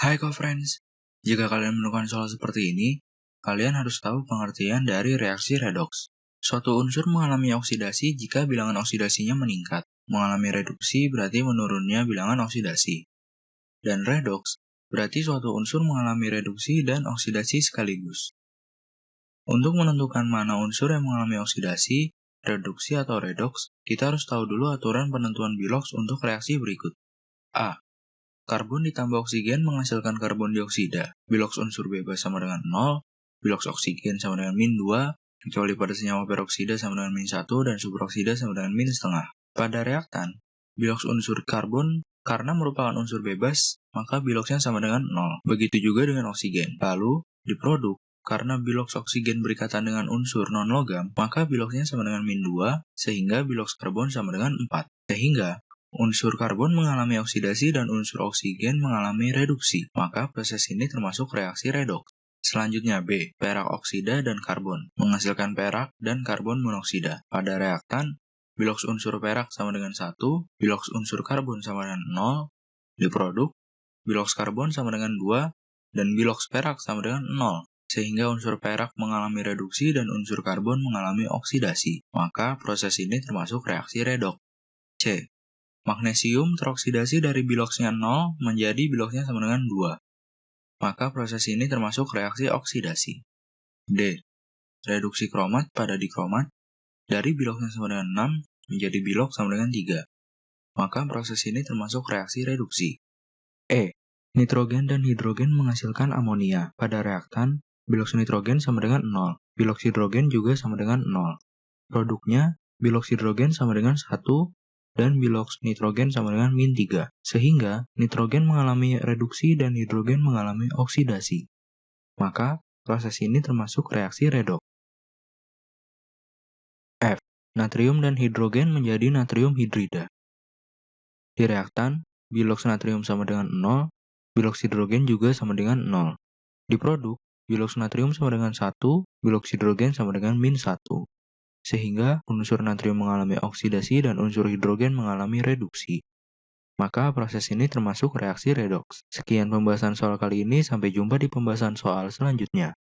Hai co-friends, jika kalian menemukan soal seperti ini, kalian harus tahu pengertian dari reaksi redoks. Suatu unsur mengalami oksidasi jika bilangan oksidasinya meningkat. Mengalami reduksi berarti menurunnya bilangan oksidasi. Dan redoks berarti suatu unsur mengalami reduksi dan oksidasi sekaligus. Untuk menentukan mana unsur yang mengalami oksidasi, reduksi atau redoks, kita harus tahu dulu aturan penentuan Bilox untuk reaksi berikut. A. Karbon ditambah oksigen menghasilkan karbon dioksida. Bilox unsur bebas sama dengan 0, bilox oksigen sama dengan min 2, kecuali pada senyawa peroksida sama dengan min 1, dan superoksida sama dengan min setengah. Pada reaktan, bilox unsur karbon karena merupakan unsur bebas, maka biloxnya sama dengan 0. Begitu juga dengan oksigen. Lalu, di produk, karena bilox oksigen berikatan dengan unsur non-logam, maka biloxnya sama dengan min 2, sehingga bilox karbon sama dengan 4. Sehingga, unsur karbon mengalami oksidasi dan unsur oksigen mengalami reduksi, maka proses ini termasuk reaksi redoks. Selanjutnya B. Perak oksida dan karbon menghasilkan perak dan karbon monoksida. Pada reaktan, bilox unsur perak sama dengan 1, bilox unsur karbon sama dengan 0, di produk, bilox karbon sama dengan 2, dan bilox perak sama dengan 0, sehingga unsur perak mengalami reduksi dan unsur karbon mengalami oksidasi, maka proses ini termasuk reaksi redoks. C. Magnesium teroksidasi dari biloxnya 0 menjadi biloxnya sama dengan 2. Maka proses ini termasuk reaksi oksidasi. D. Reduksi kromat pada dikromat dari biloxnya sama dengan 6 menjadi bilox sama dengan 3. Maka proses ini termasuk reaksi reduksi. E. Nitrogen dan hidrogen menghasilkan amonia. Pada reaktan, bilox nitrogen sama dengan 0. Bilox hidrogen juga sama dengan 0. Produknya, bilox hidrogen sama dengan 1, dan bilox nitrogen sama dengan min 3, sehingga nitrogen mengalami reduksi dan hidrogen mengalami oksidasi. Maka, proses ini termasuk reaksi redoks. F. Natrium dan hidrogen menjadi natrium hidrida. Di reaktan, bilox natrium sama dengan 0, bilox hidrogen juga sama dengan 0. Di produk, bilox natrium sama dengan 1, bilox hidrogen sama dengan min 1. Sehingga unsur natrium mengalami oksidasi dan unsur hidrogen mengalami reduksi. Maka proses ini termasuk reaksi redoks. Sekian pembahasan soal kali ini, sampai jumpa di pembahasan soal selanjutnya.